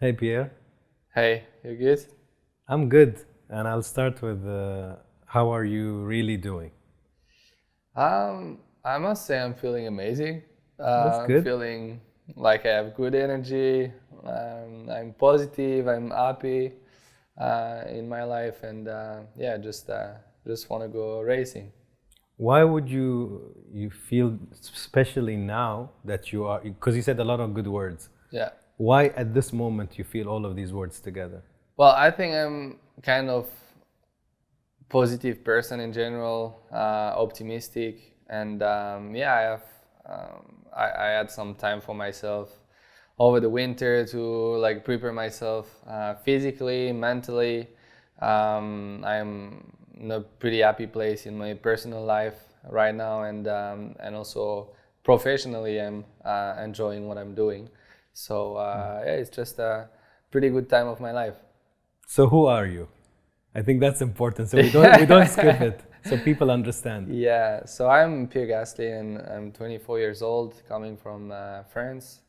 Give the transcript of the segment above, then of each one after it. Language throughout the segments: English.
Hey Pierre, Hey, you good? I'm good, and I'll start with how are you really doing? I must say I'm feeling amazing. That's I'm good. feeling like I have good energy. I'm positive. I'm happy in my life, and yeah, just want to go racing. Why would you feel especially now that you are because you said a lot of good words. Yeah. Why at this moment you feel all of these words together? Well, I think I'm kind of positive person in general, optimistic, and yeah, I had some time for myself over the winter to like prepare myself physically, mentally. I'm in a pretty happy place in my personal life right now, and also professionally, I'm enjoying what I'm doing. So yeah, it's just a pretty good time of my life. So who are you? I think that's important. So we don't skip it, so people understand. Yeah, so I'm Pierre Gasly and I'm 24 years old, coming from France,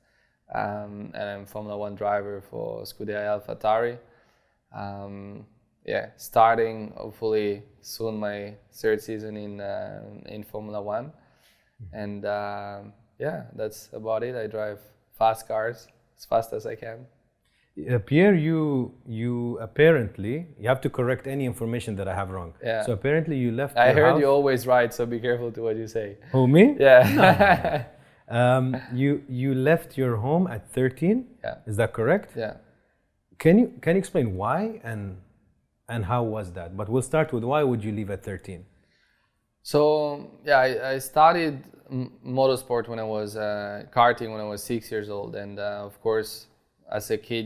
and I'm Formula One driver for Scuderia AlphaTauri. Yeah, starting hopefully soon my third season in Formula One, and yeah, that's about it. I drive fast cars as fast as I can. Pierre, you apparently you have to correct any information that I have wrong. Yeah, So apparently you left I your heard you house. always right, so be careful to what you say. Who, me? No, no, no. Yeah, You left your home at 13. yeah, Is that correct? yeah. Can you explain why and how was that? But we'll start with why would you leave at 13? So yeah, I started motorsport when I was karting when I was 6 years old, and of course, as a kid,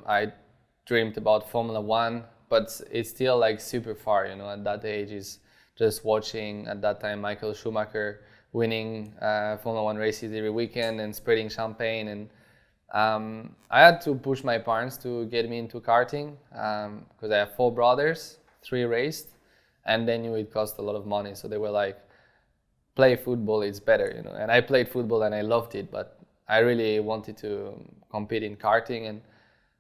I dreamed about Formula One, but it's still like super far. At that age, is just watching at that time Michael Schumacher winning Formula One races every weekend and spreading champagne, and I had to push my parents to get me into karting because I have four brothers, three raced, and they knew it cost a lot of money. So they were like, play football, it's better. And I played football and I loved it, but I really wanted to compete in karting. And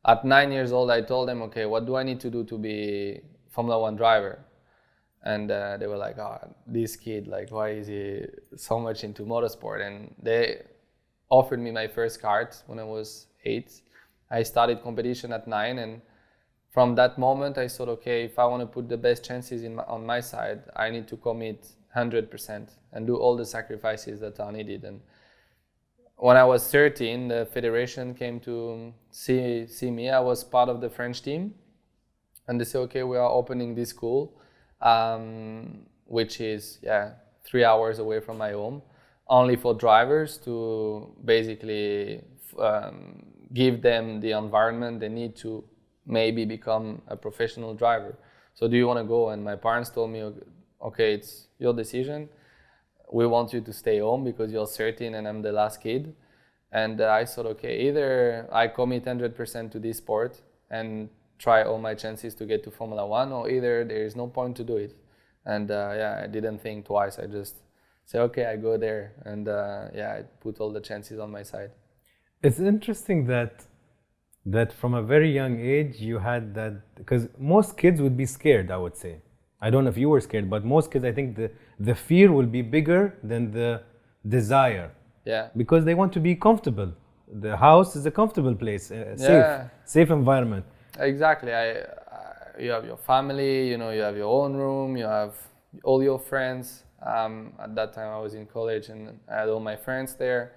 at 9 years old, I told them, okay, what do I need to do to be Formula One driver? And they were like, oh, this kid, like, why is he so much into motorsport? And they offered me my first kart when I was 8. I started competition at 9, and from that moment I thought, okay, if I want to put the best chances on my side, I need to commit 100% and do all the sacrifices that are needed. And when I was 13, the federation came to see me. I was part of the French team, and they said, okay, we are opening this school, which is 3 hours away from my home, only for drivers to basically give them the environment they need to maybe become a professional driver. So do you want to go? And my parents told me, okay, it's your decision. We want you to stay home because you're 13 and I'm the last kid. And I thought, okay, either I commit 100% to this sport and try all my chances to get to Formula One, or either there is no point to do it. And yeah, I didn't think twice. I just say, okay, I go there, and yeah, I put all the chances on my side. It's interesting that from a very young age you had that because most kids would be scared, I would say. I don't know if you were scared, but most kids, I think the fear will be bigger than the desire Yeah, because they want to be comfortable. The house is a comfortable place, yeah, safe environment. exactly. You have your family, you have your own room, you have all your friends. At that time, I was in college and I had all my friends there.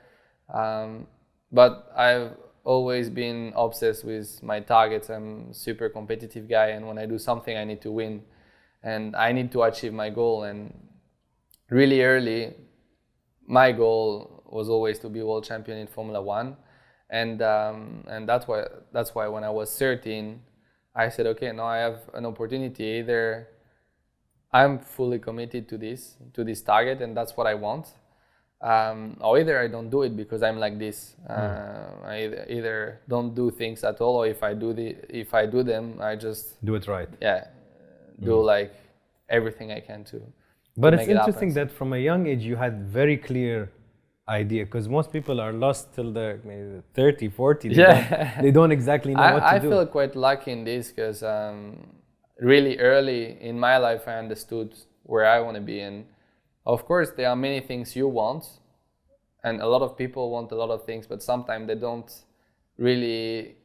Um, but I've always been obsessed with my targets. I'm a super competitive guy, and when I do something, I need to win, and I need to achieve my goal. And really early, my goal was always to be world champion in Formula One, and that's why when I was 13, I said, okay, now I have an opportunity. Either I'm fully committed to this target, and that's what I want, or either I don't do it because I'm like this. I either don't do things at all, or if I do them, I just Do it right. do like everything I can to But it's make it happen. interesting that from a young age you had very clear idea? Because most people are lost till they're maybe 30, 40. Yeah. They don't exactly know what to I do. feel quite lucky in this because really early in my life I understood where I want to be, and of course there are many things you want, and a lot of people want a lot of things, but sometimes they don't really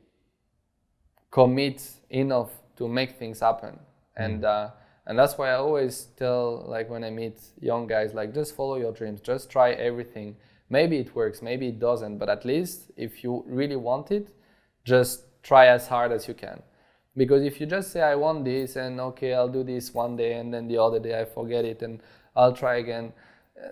commit enough to make things happen. And that's why I always tell, like when I meet young guys, like just follow your dreams, just try everything. Maybe it works, maybe it doesn't, but at least if you really want it, just try as hard as you can. Because if you just say I want this and okay, I'll do this one day and then the other day I forget it and I'll try again,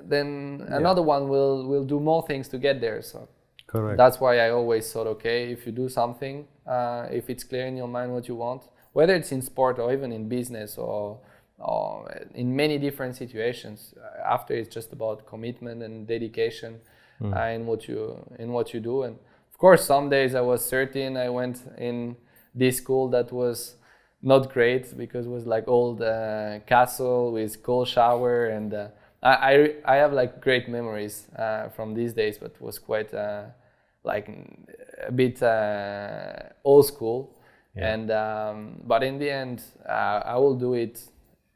then another one will do more things to get there. So Correct. that's why I always thought, okay, if you do something, if it's clear in your mind what you want, whether it's in sport or even in business or in many different situations, after it's just about commitment and dedication in what you do. And of course, some days I was 13, I went in this school that was not great because it was like old castle with cold shower, and I have like great memories from these days, but it was quite like a bit old school. Yeah. And but in the end, I will do it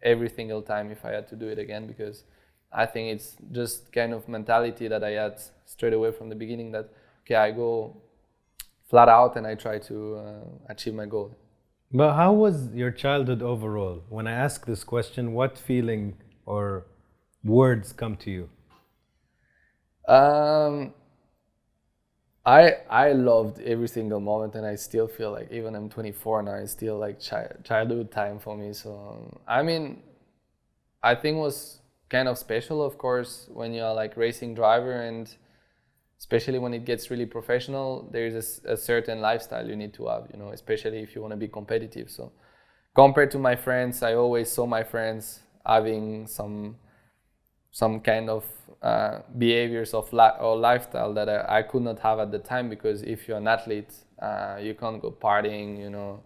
every single time if I had to do it again, because I think it's just kind of mentality that I had straight away from the beginning, that okay, I go flat out and I try to achieve my goal. But how was your childhood overall? When I ask this question, what feeling or words come to you? I loved every single moment, and I still feel like even I'm 24 now, it's still like childhood time for me. So I mean, I think it was kind of special, of course, when you're like racing driver, and especially when it gets really professional, there's a certain lifestyle you need to have, you know, especially if you want to be competitive. So compared to my friends, I always saw my friends having some kind of behaviors of or lifestyle that I could not have at the time, because if you're an athlete, you can't go partying, you know,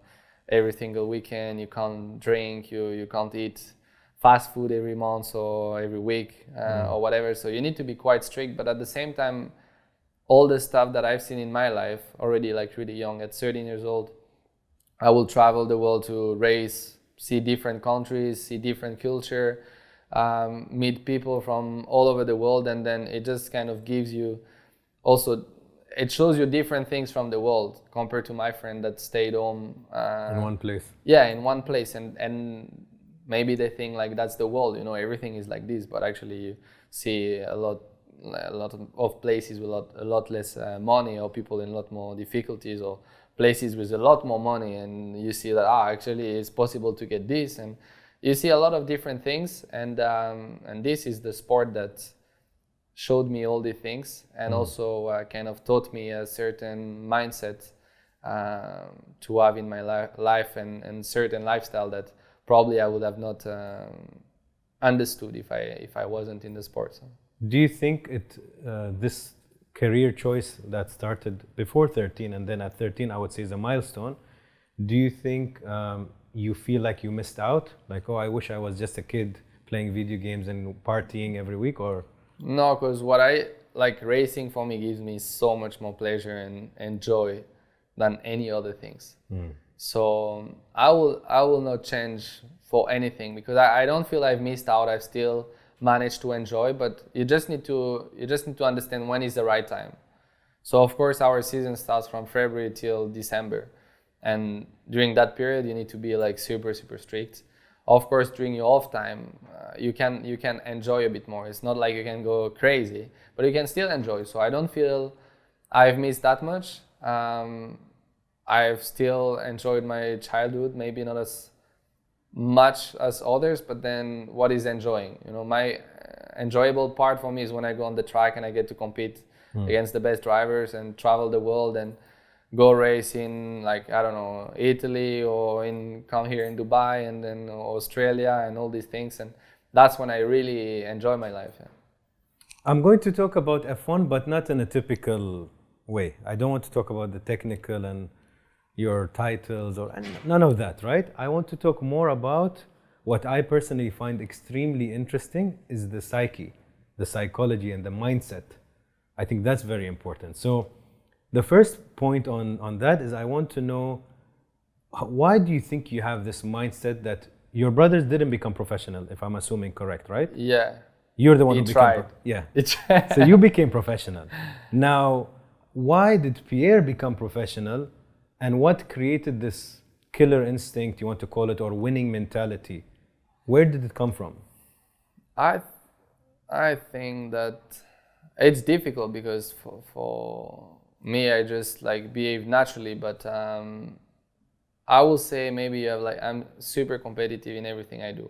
every single weekend. You can't drink, you can't eat fast food every month or every week or whatever. So you need to be quite strict. But at the same time, all the stuff that I've seen in my life already, like really young, at 13 years old, I will travel the world to race, see different countries, see different culture, meet people from all over the world, and then it just kind of gives you also, it shows you different things from the world compared to my friend that stayed home In one place. yeah, in one place, and maybe they think like that's the world, you know, everything is like this, but actually you see a lot of places with a lot less money, or people in a lot more difficulties, or places with a lot more money, and you see that actually it's possible to get this, and you see a lot of different things, and this is the sport that showed me all the things, and also kind of taught me a certain mindset to have in my life, and certain lifestyle that probably I would have not understood if I wasn't in the sport. So. Do you think this career choice that started before 13 and then at 13, I would say, is a milestone? Do you think you feel like you missed out? Like, oh, I wish I was just a kid playing video games and partying every week? Or no, because what I like, racing for me gives me so much more pleasure and joy than any other things. So I will not change for anything, because I don't feel I've missed out. I've still managed to enjoy, but you just need to understand when is the right time. So of course our season starts from February till December, and during that period you need to be like super strict. Of course during your off time you can enjoy a bit more. It's not like you can go crazy, but you can still enjoy. So I don't feel I've missed that much. I've still enjoyed my childhood, maybe not as much as others, but then what is enjoying? You know, my enjoyable part for me is when I go on the track and I get to compete against the best drivers and travel the world and go race in, like, I don't know, Italy, or come here in Dubai, and then Australia and all these things, and that's when I really enjoy my life. Yeah. I'm going to talk about F1, but not in a typical way. I don't want to talk about the technical and your titles or none of that, right? I want to talk more about what I personally find extremely interesting is the psyche, the psychology and the mindset I think that's very important. So the first point on that is I want to know, why do you think you have this mindset that your brothers didn't become professional, if I'm assuming correct, right? Yeah. You're the one He who became tried. yeah. It's So you became professional. Now, why did Pierre become professional, and what created this killer instinct, you want to call it, or winning mentality? Where did it come from? I think that it's difficult because for me, I just like behave naturally, but I will say maybe I'm super competitive in everything I do.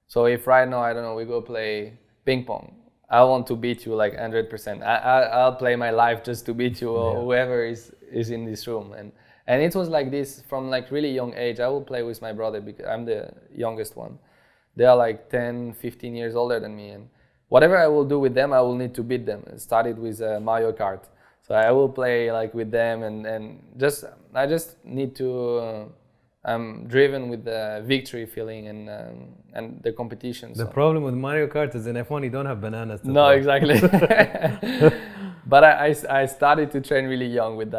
So if right now, I don't know, we go play ping pong, I want to beat you like 100%. I'll play my life just to beat you or whoever is in this room. And it was like this from like really young age. I will play with my brother because I'm the youngest one. They are like 10, 15 years older than me. And whatever I will do with them, I will need to beat them. It started with Mario Kart. So I will play like with them and I just need to, I'm driven with the victory feeling and the competition. The problem with Mario Kart is in F1 you don't have bananas to No, throw. exactly. But I started to train really young with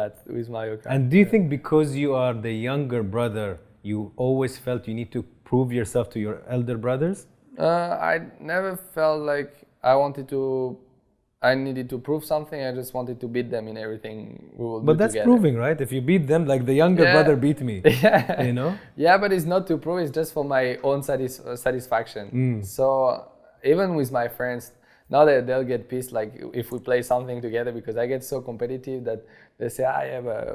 Mario Kart. And do you think because you are the younger brother, you always felt you need to prove yourself to your elder brothers? I never felt like I needed to prove something. I just wanted to beat them in everything we will do But that's together. proving, right? If you beat them, like the younger brother beat me, Yeah. you know? Yeah, but it's not to prove, it's just for my own satisfaction. So even with my friends, now they'll get pissed like if we play something together, because I get so competitive that they say,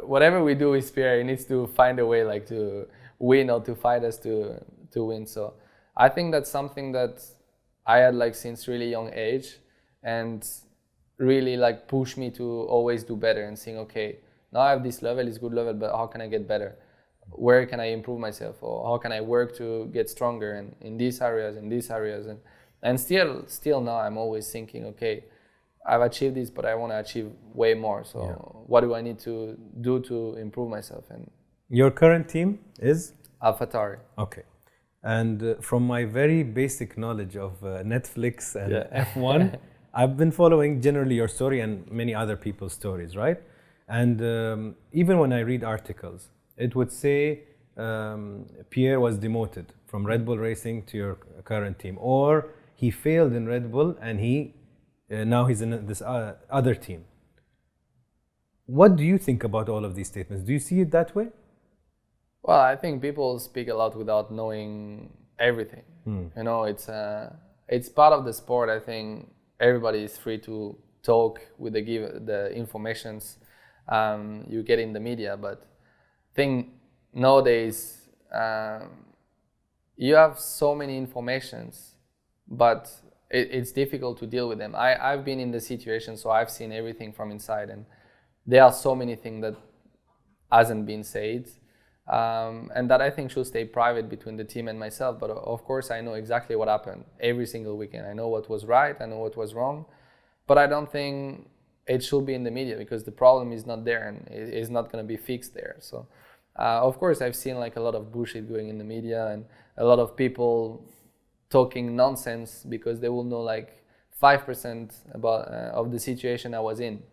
whatever we do with Pierre, he needs to find a way like to win or to fight us to win. So I think that's something that I had like since really young age, and really like push me to always do better and think, okay, now I have this level, it's good level, but how can I get better? Where can I improve myself, or how can I work to get stronger in these areas, and still now I'm always thinking, okay, I've achieved this, but I want to achieve way more. So what do I need to do to improve myself? And your current team is AlphaTauri. Okay. And from my very basic knowledge of Netflix and F1, I've been following generally your story and many other people's stories, right? And even when I read articles, it would say Pierre was demoted from Red Bull Racing to your current team, or he failed in Red Bull and now he's in this other team. What do you think about all of these statements? Do you see it that way? Well, I think people speak a lot without knowing everything. You know, it's part of the sport. I think everybody is free to talk with the informations you get in the media, but I think nowadays you have so many informations, but it's difficult to deal with them. I've been in the situation, so I've seen everything from inside, and there are so many things that hasn't been said. And that I think should stay private between the team and myself. But of course, I know exactly what happened every single weekend. I know what was right, I know what was wrong. But I don't think it should be in the media, because the problem is not there and it is not going to be fixed there. So, of course, I've seen like a lot of bullshit going in the media and a lot of people talking nonsense because they will know like 5% about of the situation I was in.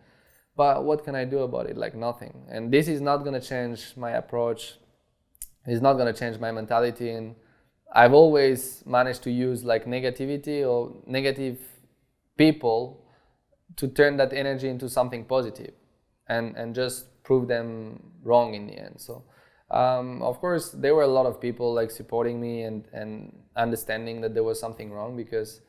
But what can I do about it? Like nothing. And this is not going to change my approach. It's not going to change my mentality. And I've always managed to use like negativity or negative people to turn that energy into something positive and just prove them wrong in the end. So, of course, there were a lot of people like supporting me and understanding that there was something wrong, because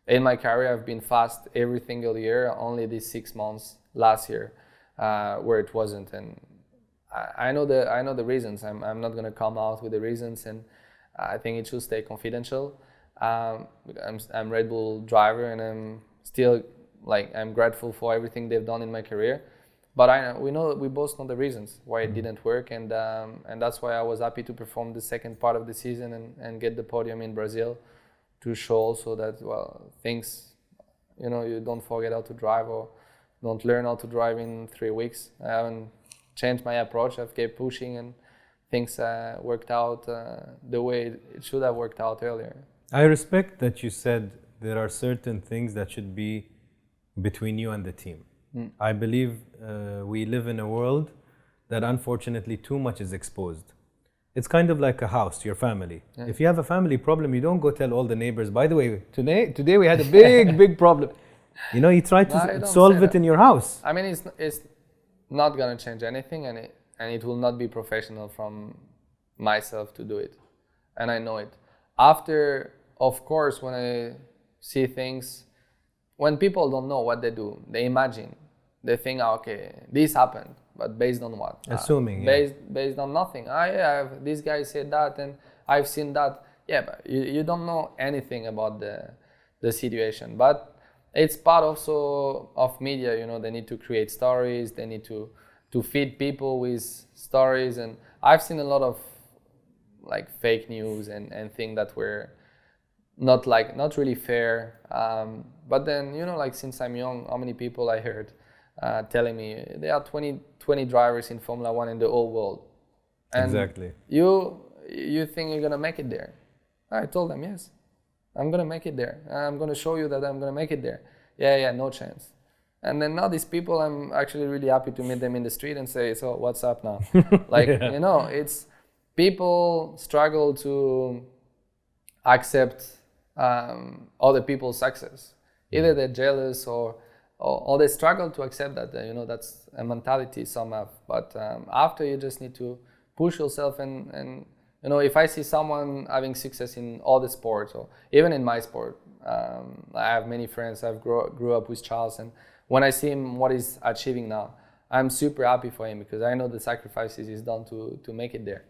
in my career, I've been fast every single year, only these 6 months last year where it wasn't. And I know the reasons. I'm not going to come out with the reasons, and I think it should stay confidential. I'm Red Bull driver, and I'm still I'm grateful for everything they've done in my career. But we both know the reasons why it didn't work, and that's why I was happy to perform the second part of the season and get the podium in Brazil, to show also that things, you don't forget how to drive or don't learn how to drive in 3 weeks. I haven't changed my approach. I've kept pushing, and things worked out the way it should have worked out earlier. I respect that you said there are certain things that should be between you and the team. I believe we live in a world that unfortunately too much is exposed. It's kind of like a house, your family. Yeah. If you have a family problem, you don't go tell all the neighbors, by the way, today we had a big problem. You know, you try No, I to don't solve say it that. in your house. I mean, it's not gonna change anything, and it will not be professional from myself to do it, and I know it. After, of course, when I see things, when people don't know what they do, they imagine, they think, okay, this happened, but based on what? Assuming, yeah. Based on nothing. Yeah, this guy said that, and I've seen that. Yeah, but you don't know anything about the situation, but it's part also of media. You know, they need to create stories, they need to feed people with stories, and I've seen a lot of like fake news and things that were not really fair. But then, you know, like since I'm young, how many people I heard telling me there are 20 drivers in Formula One in the whole world, and Exactly. you think you're gonna make it there? I told them, yes, I'm gonna make it there. I'm gonna show you that I'm gonna make it there. Yeah, no chance. And then now these people, I'm actually really happy to meet them in the street and say, so what's up now? Like, Yeah. you know, it's people struggle to accept other people's success. Either they're jealous or they struggle to accept that, you know, that's a mentality some have. But after, you just need to push yourself and you know, if I see someone having success in all the sports or even in my sport, I have many friends. I've grew up with Charles, and when I see him what he's achieving now, I'm super happy for him because I know the sacrifices he's done to make it there.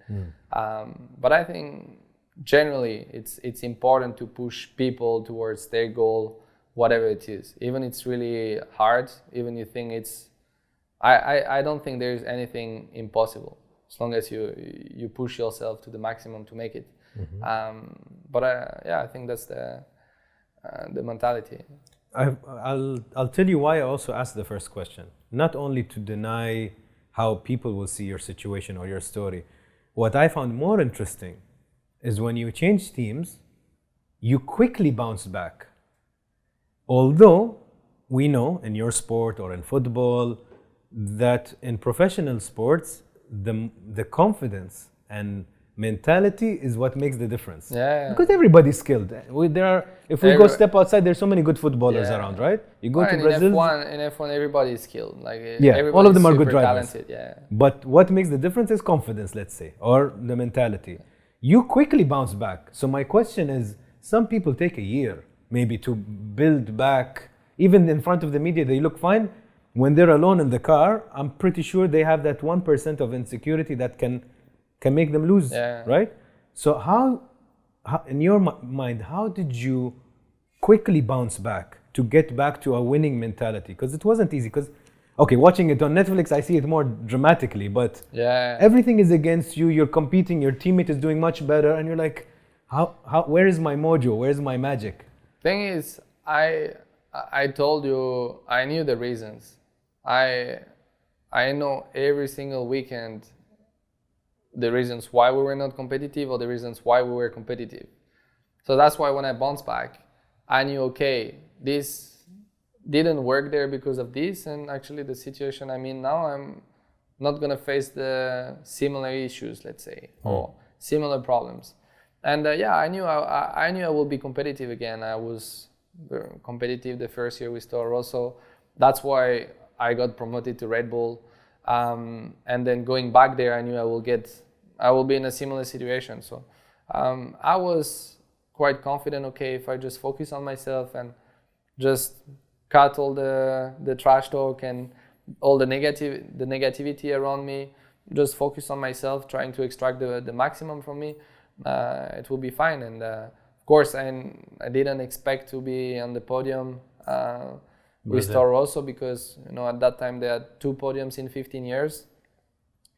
But I think generally it's important to push people towards their goal, whatever it is. Even it's really hard, even you think it's, I don't think there's anything impossible as long as you push yourself to the maximum to make it. But yeah, I think that's the mentality. I'll tell you why I also asked the first question. Not only to deny how people will see your situation or your story. What I found more interesting is when you change teams, you quickly bounce back. Although we know in your sport or in football that in professional sports, the confidence and mentality is what makes the difference. Yeah. Because everybody's skilled. If we go step outside, there's so many good footballers around, right? You go to And Brazil. in F1, everybody is skilled. Like All of them are good super drivers. talented, yeah. But what makes the difference is confidence, let's say, or the mentality. You quickly bounce back. So my question is, some people take a year maybe to build back. Even in front of the media, they look fine. When they're alone in the car, I'm pretty sure they have that 1% of insecurity that can make them lose, right? So how in your mind, how did you quickly bounce back to get back to a winning mentality? Because it wasn't easy. Because, okay, watching it on Netflix, I see it more dramatically, but everything is against you. You're competing. Your teammate is doing much better, and you're like, where is my mojo? Where's my magic? Thing is, I told you I knew the reasons. I know every single weekend the reasons why we were not competitive or the reasons why we were competitive. So that's why when I bounced back, I knew, okay, this didn't work there because of this, and actually the situation I'm in now, I'm not gonna face the similar issues, let's say, or similar problems. And I knew I will be competitive again. I was competitive the first year with Toro Rosso. That's why I got promoted to Red Bull. And then going back there, I knew I will be in a similar situation. So I was quite confident, okay, if I just focus on myself and just cut all the trash talk and all the negativity around me, just focus on myself, trying to extract the maximum from me, it will be fine. And of course, I didn't expect to be on the podium with Toro Rosso because, you know, at that time they had 2 podiums in 15 years,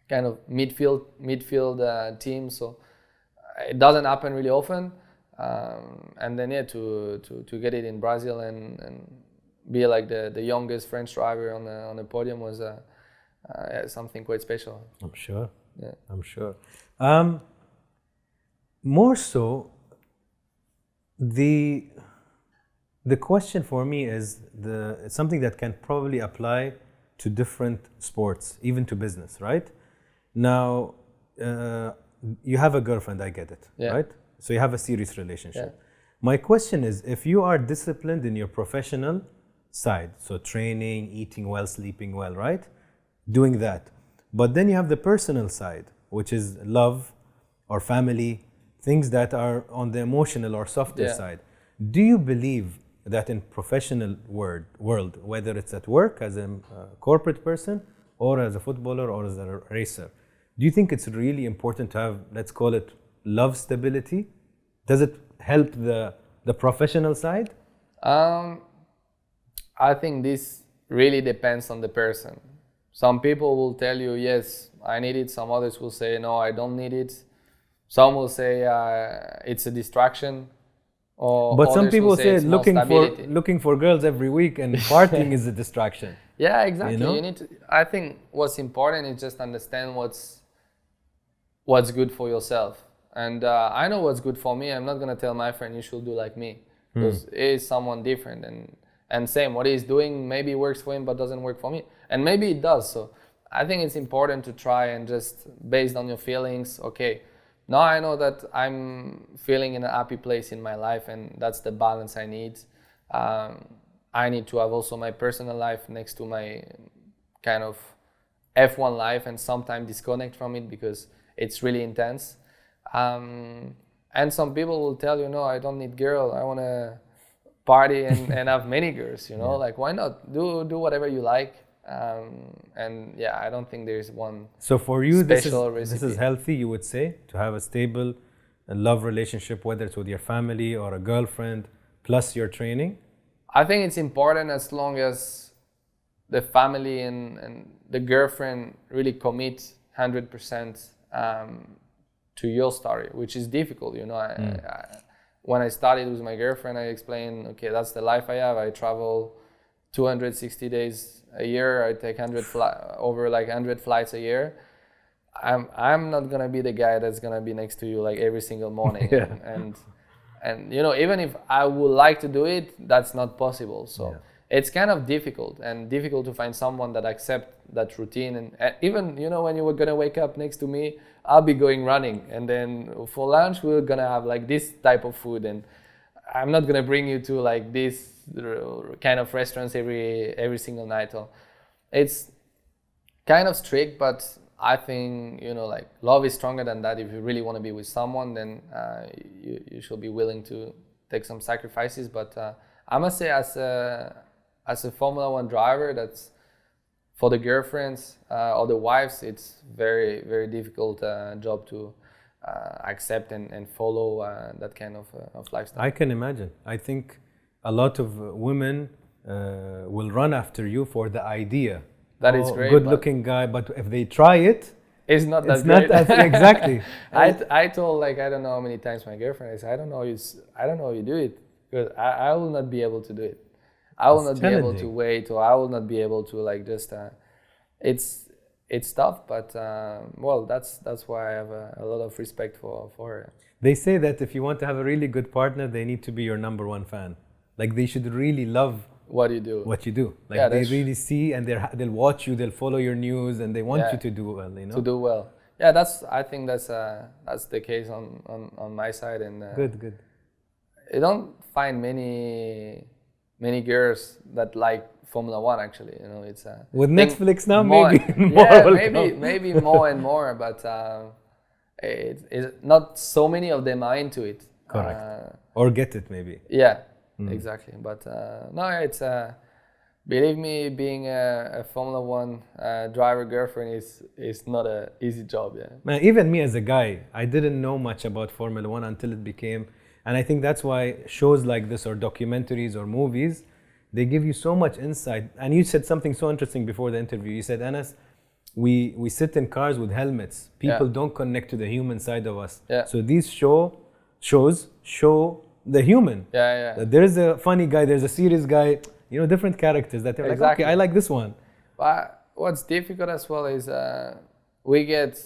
kind of midfield team. So it doesn't happen really often. And then to get it in Brazil and be like the youngest French driver on the podium was something quite special. I'm sure. Yeah. I'm sure. More so, the The question for me is something that can probably apply to different sports, even to business, right? Now, you have a girlfriend, I get it, Yeah. right? So you have a serious relationship. Yeah. My question is, if you are disciplined in your professional side, so training, eating well, sleeping well, right? Doing that. But then you have the personal side, which is love or family, things that are on the emotional or softer Yeah. side. Do you believe that in professional world, whether it's at work as a corporate person or as a footballer or as a racer, do you think it's really important to have, let's call it, love stability? Does it help the professional side? I think this really depends on the person. Some people will tell you, yes, I need it. Some others will say, no, I don't need it. Some will say it's a distraction. Or But some others people will say it's more stability. looking for girls every week and partying is a distraction. Yeah, exactly. You know? You need to. I think what's important is just understand what's good for yourself. And I know what's good for me. I'm not gonna tell my friend you should do like me, because he is someone different. And same, what he's doing maybe works for him but doesn't work for me, and maybe it does. So I think it's important to try and just based on your feelings. Okay, now I know that I'm feeling in a happy place in my life, and that's the balance I need. I need to have also my personal life next to my kind of F1 life, and sometimes disconnect from it because it's really intense. And some people will tell you, no, I don't need girl, I want to party and have many girls, you know. Like, why not do whatever you like. And yeah, I don't think there's one. So for you, this recipe. is healthy, you would say, to have a stable love relationship, whether it's with your family or a girlfriend, plus your training? I think it's important as long as the family and the girlfriend really commit 100% to your story, which is difficult, you know. When I started with my girlfriend, I explained, okay, that's the life I have. I travel 260 days a year. I take over like 100 flights a year. I'm not gonna be the guy that's gonna be next to you like every single morning. Yeah. And you know, even if I would like to do it, that's not possible. So it's kind of difficult to find someone that accept that routine. And even, you know, when you were gonna wake up next to me, I'll be going running, and then for lunch we're gonna have like this type of food, and I'm not gonna bring you to like this kind of restaurants every single night. So it's kind of strict, but I think, you know, like love is stronger than that. If you really want to be with someone, then you should be willing to take some sacrifices. But I must say, as a Formula One driver, that's for the girlfriends or the wives, it's very, very difficult job to accept and follow that kind of lifestyle. I can imagine. I think a lot of women will run after you for the idea. That is great. Good-looking guy, but if they try it, it's not that it's great. not as exactly. I told, like, I don't know how many times my girlfriend, I said, I don't know how you do it, because I will not be able to do it. I will not be able to wait, or I will not be able to like just. It's tough, but well, that's why I have a lot of respect for her. They say that if you want to have a really good partner, they need to be your number one fan. Like, they should really love what you do. Like, they really see, and they'll watch you, they'll follow your news, and they want you to do well, you know. To do well. Yeah, I think that's the case on my side, and good. You don't find many girls that like Formula One, actually, you know. It's with Netflix now, more, maybe more and more, but it's not so many of them are into it. Correct. Or get it, maybe. Yeah, exactly. But no, it's believe me, being a Formula One driver girlfriend is not an easy job. Yeah. Man, even me as a guy, I didn't know much about Formula One until it became, and I think that's why shows like this or documentaries or movies, they give you so much insight. And you said something so interesting before the interview. You said, Anas, we sit in cars with helmets. People don't connect to the human side of us. Yeah. So these shows show the human. Yeah. That there is a funny guy, there's a serious guy, you know, different characters that they're like, okay, I like this one. But what's difficult as well is we get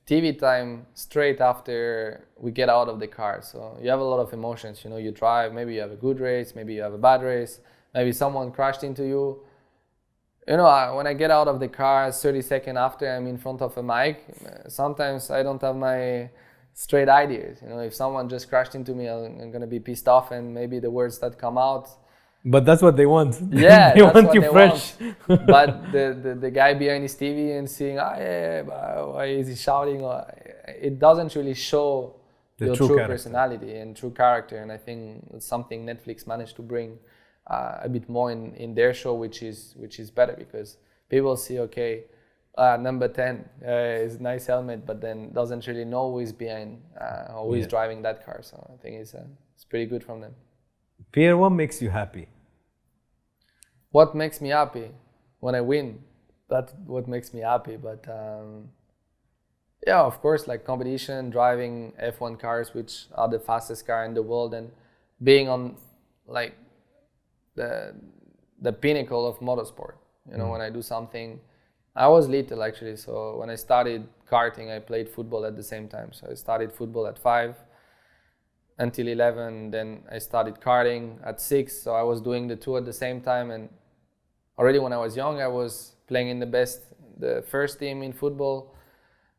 TV time straight after we get out of the car. So you have a lot of emotions. You know, you drive, maybe you have a good race, maybe you have a bad race, maybe someone crashed into you. You know, when I get out of the car 30 seconds after I'm in front of a mic, sometimes I don't have my straight ideas. You know, if someone just crashed into me, I'm going to be pissed off, and maybe the words that come out. But that's what they want. Yeah, they that's want what you they fresh. want. But the guy behind his TV and saying, why is he shouting? It doesn't really show The your true true character. personality and true character. And I think it's something Netflix managed to bring a bit more in their show, which is better, because people see, okay, number 10 is a nice helmet, but then doesn't really know who is behind or who is driving that car. So I think it's pretty good from them. Pierre, what makes you happy? What makes me happy? When I win. That's what makes me happy. But yeah, of course, like competition, driving F1 cars, which are the fastest car in the world, and being on like the pinnacle of motorsport. You know, when I do something, I was little actually. So when I started karting, I played football at the same time. So I started football at 5 until 11. Then I started karting at 6. So I was doing the two at the same time. And already when I was young, I was playing in the first team in football,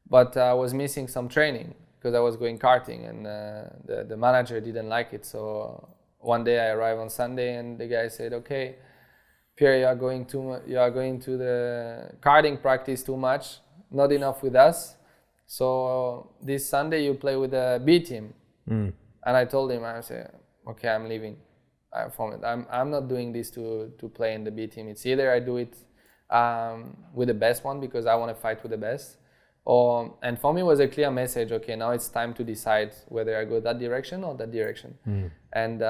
but I was missing some training because I was going karting, and the manager didn't like it. So one day I arrived on Sunday, and the guy said, "Okay, Pierre, you are going to the karting practice too much, not enough with us. So this Sunday you play with the B team." And I told him, I said, "Okay, I'm leaving. I'm not doing this to play in the B team. It's either I do it with the best one because I want to fight with the best, and for me it was a clear message. Okay, now it's time to decide whether I go that direction or that direction." And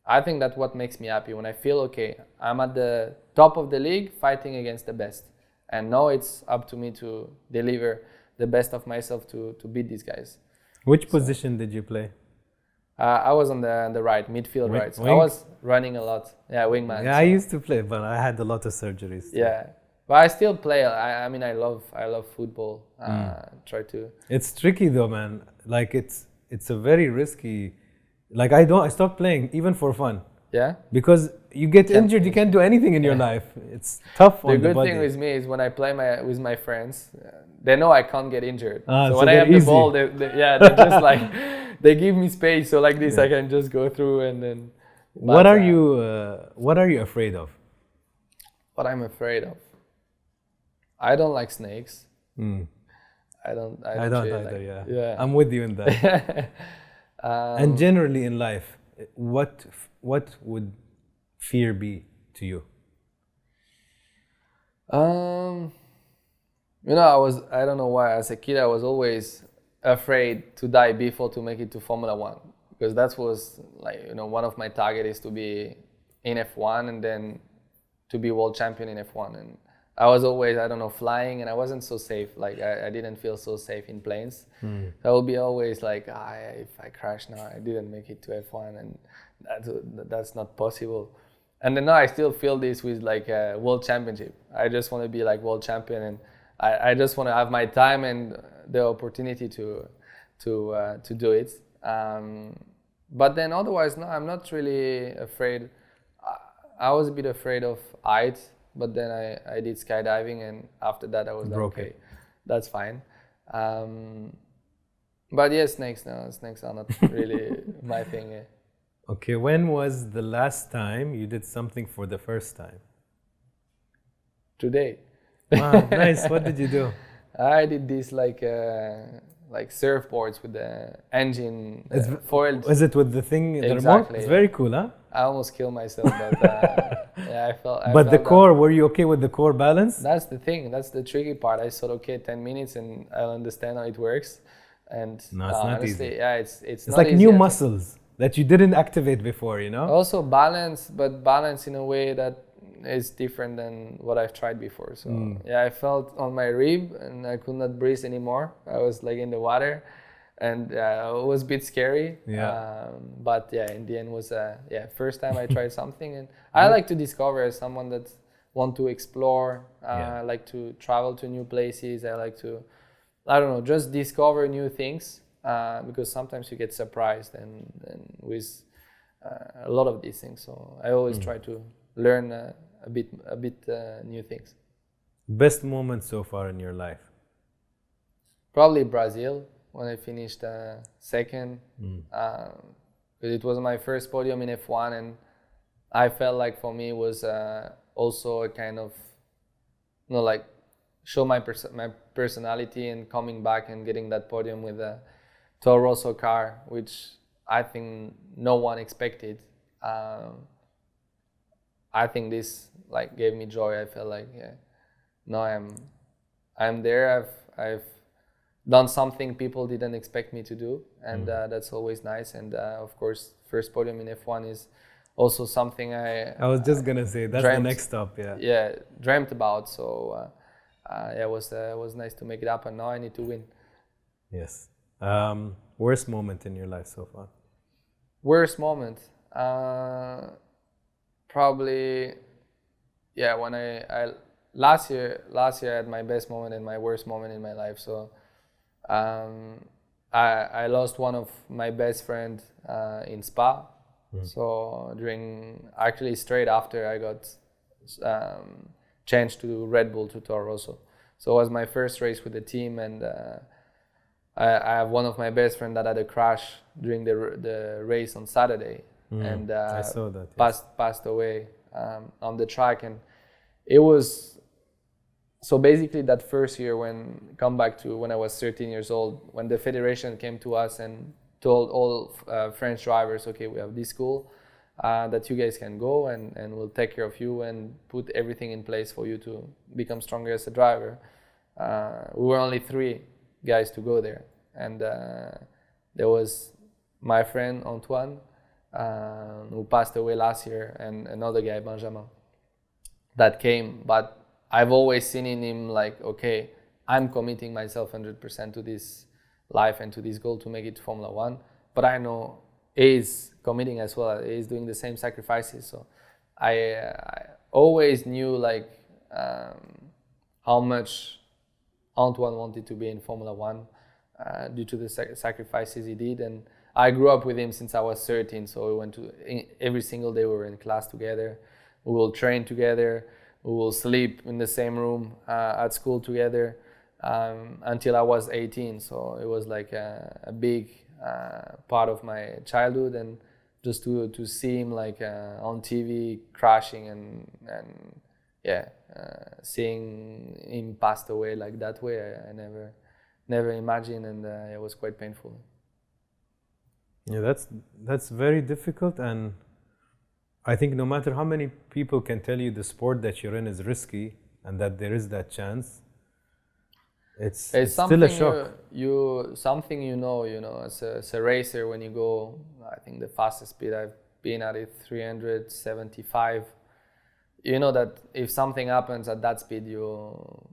I think that's what makes me happy, when I feel, okay, I'm at the top of the league fighting against the best, and now it's up to me to deliver the best of myself to beat these guys. Which position did you play? I was on the right, midfield right. So I was running a lot. Yeah, wingman. Yeah, I used to play, but I had a lot of surgeries. Yeah, but I still play. I mean, I love football. Try to. It's tricky though, man. Like it's a very risky. Like I stopped playing even for fun. Yeah. Because you get injured, you can't do anything in your life. It's tough on the good body. thing with me is when I play with my friends, they know I can't get injured. So when I have easy. the ball, they just like they give me space. So like this, I can just go through and then. What are you afraid of? What I'm afraid of? I don't like snakes. I don't either. Yeah. Yeah. I'm with you in that. And generally in life, what would fear be to you? You know, I don't know why, as a kid I was always afraid to die before to make it to Formula One, because that was like, you know, one of my targets is to be in F1 and then to be world champion in F1. And I was always, I don't know, flying, and I wasn't so safe. Like I didn't feel so safe in planes. I will be always like, if I crash now, I didn't make it to F1, and that's not possible. And then now I still feel this with like a world championship. I just want to be like world champion, and I just want to have my time and the opportunity to do it. But then otherwise, no, I'm not really afraid. I was a bit afraid of heights, but then I did skydiving, and after that I was like, okay, that's fine. But yeah, snakes are not really my thing. Yeah. Okay, when was the last time you did something for the first time? Today. Wow, nice. What did you do? I did this like surfboards with the engine foiled. Is it with the thing, the remote? Exactly, It's very cool, huh? I almost killed myself, but yeah, I felt. But the core, were you okay with the core balance? That's the thing. That's the tricky part. I thought, okay, 10 minutes, and I'll understand how it works. And no, it's not honestly, easy. Yeah, it's not like easy new muscles that you didn't activate before, you know? Also balance, but balance in a way that is different than what I've tried before. So yeah, I felt on my rib and I could not breathe anymore. I was like in the water, and it was a bit scary. Yeah. But yeah, in the end was first time I tried something, and I like to discover as someone that want to explore. I like to travel to new places. I like to I don't know, just discover new things, because sometimes you get surprised and with a lot of these things. So I always try to learn a bit new things. Best moment so far in your life? Probably Brazil, when I finished second. It was my first podium in F1, and I felt like for me it was also a kind of, like show my personality, and coming back and getting that podium with a Toro Rosso car, which I think no one expected. I think this like gave me joy. I felt like, yeah, no, I'm there. I've done something people didn't expect me to do, and that's always nice. And of course, first podium in F1 is also something I was just gonna say that's dreamt, the next stop. Yeah. Yeah, dreamt about. So yeah, it was nice to make it happen. Now I need to win. Yes. Worst moment in your life so far? Worst moment, probably, yeah, when I last year I had my best moment and my worst moment in my life. So I lost one of my best friend in Spa. So actually straight after I got changed to Red Bull, to Toro Rosso. So it was my first race with the team, and I have one of my best friends that had a crash during the race on Saturday, and I saw that. Yes. passed away on the track. And it was, so basically that first year, come back to when I was 13 years old, when the federation came to us and told all French drivers, okay, we have this school that you guys can go, and we'll take care of you and put everything in place for you to become stronger as a driver. We were only 3 guys to go there, and there was my friend Antoine, who passed away last year, and another guy, Benjamin, that came. But I've always seen in him like, okay, I'm committing myself 100% to this life and to this goal to make it to Formula 1. But I know he's committing as well. He's doing the same sacrifices. So I always knew like how much Antoine wanted to be in Formula 1 due to the sacrifices he did. And I grew up with him since I was 13. So we went to every single day. We were in class together. We will train together. We will sleep in the same room at school together until I was 18. So it was like a big part of my childhood, and just to see him like on TV crashing and yeah, seeing him passed away like that way, I never imagined, and it was quite painful. Yeah, that's very difficult, and I think no matter how many people can tell you the sport that you're in is risky and that there is that chance, it's still a shock. Something you know, as a racer, when you go, I think the fastest speed I've been at is 375. You know that if something happens at that speed, you're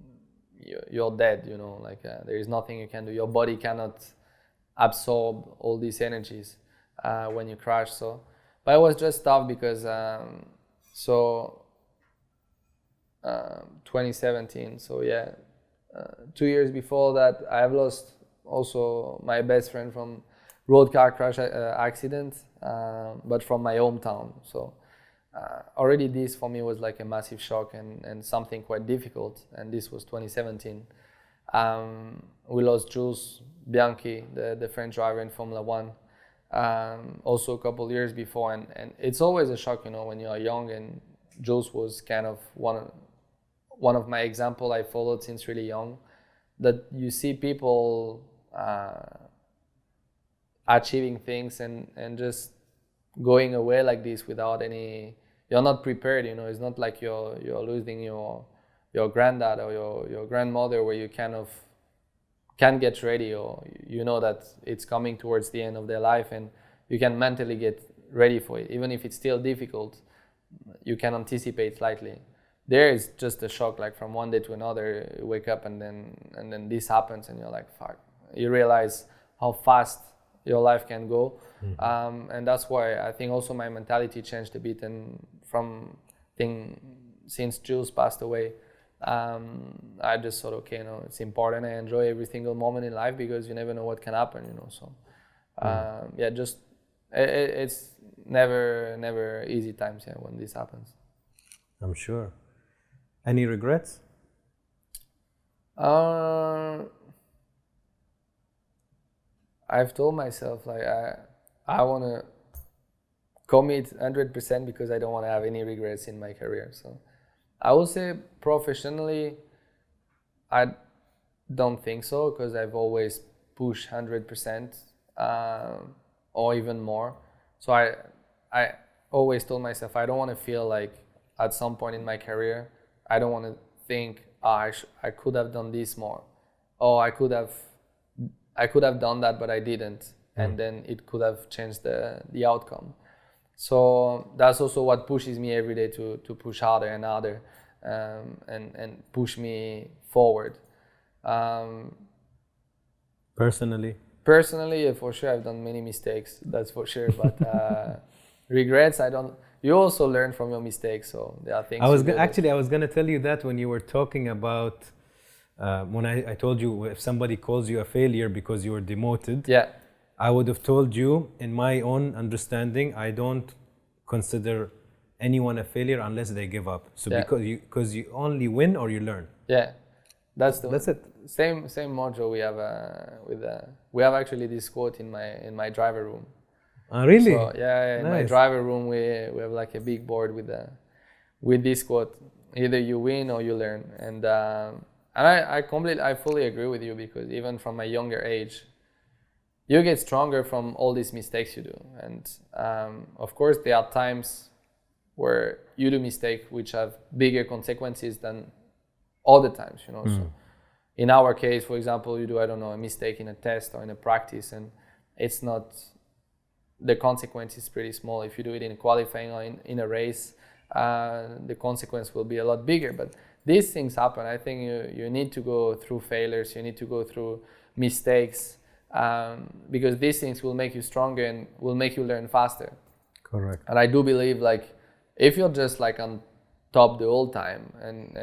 dead. Like there is nothing you can do. Your body cannot absorb all these energies when you crash. So, but it was just tough because 2017. So yeah. 2 years before that, I have lost also my best friend from road car crash accident, but from my hometown. So already this for me was like a massive shock and something quite difficult. And this was 2017. We lost Jules Bianchi, the French driver in Formula 1, also a couple years before. And it's always a shock, when you are young. And Jules was kind of one of my example I followed since really young, that you see people achieving things and just going away like this without you're not prepared, it's not like you're losing your granddad or your grandmother, where you kind of can get ready, or that it's coming towards the end of their life and you can mentally get ready for it. Even if it's still difficult, you can anticipate slightly. There is just a shock, like from one day to another, you wake up and then this happens and you're like, fuck. You realize how fast your life can go. And that's why I think also my mentality changed a bit. And since Jules passed away, I just thought, okay, it's important. I enjoy every single moment in life because you never know what can happen, So, just it's never easy times when this happens. I'm sure. Any regrets? I've told myself like I want to commit 100% because I don't want to have any regrets in my career. So I would say professionally, I don't think so because I've always pushed 100% or even more. So I always told myself I don't want to feel like at some point in my career I don't want to think I could have done this more, or I could have done that but I didn't, and then it could have changed the outcome. So that's also what pushes me every day to push harder and harder, and push me forward. Personally, for sure, I've done many mistakes. That's for sure. But regrets, I don't. You also learn from your mistakes, so there are things. I was gonna tell you that when you were talking about when I told you if somebody calls you a failure because you were demoted. Yeah. I would have told you, in my own understanding, I don't consider anyone a failure unless they give up. So because you only win or you learn. Yeah, that's it. Same mojo we have we have actually this quote in my driver room. Really? So in Nice. my driver room we have like a big board with this quote: either you win or you learn. And I fully agree with you, because even from a younger age, you get stronger from all these mistakes you do. And of course, there are times where you do mistakes which have bigger consequences than other times, So in our case, for example, you do, a mistake in a test or in a practice, and it's not, the consequence is pretty small. If you do it in qualifying or in a race, the consequence will be a lot bigger. But these things happen. I think you need to go through failures, you need to go through mistakes, because these things will make you stronger and will make you learn faster. Correct. And I do believe, like, if you're just like on top the whole time and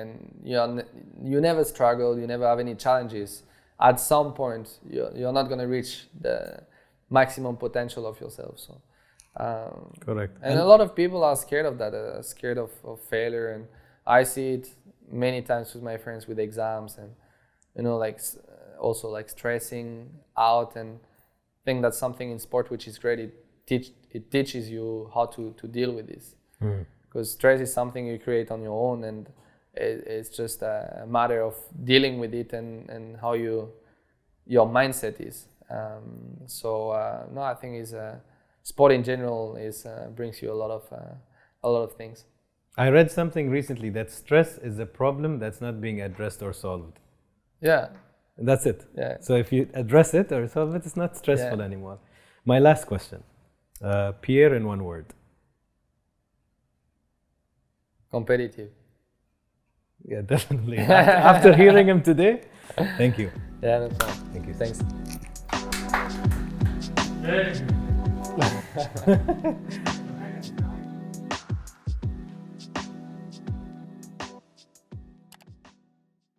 you never struggle, you never have any challenges, at some point you're not going to reach the maximum potential of yourself. So correct. And a lot of people are scared of that, scared of failure. And I see it many times with my friends with exams, and also like stressing out. And I think that's something in sport which is great. It teaches you how to deal with this, because stress is something you create on your own, and it's just a matter of dealing with it and how your mindset is. No, I think sport in general brings you a lot of things. I read something recently that stress is a problem that's not being addressed or solved. Yeah. That's it. Yeah. So if you address it or solve it, it's not stressful anymore. My last question. Pierre, in one word. Competitive. Yeah, definitely. After hearing him today, thank you. Yeah, no problem. Thank you. Thanks.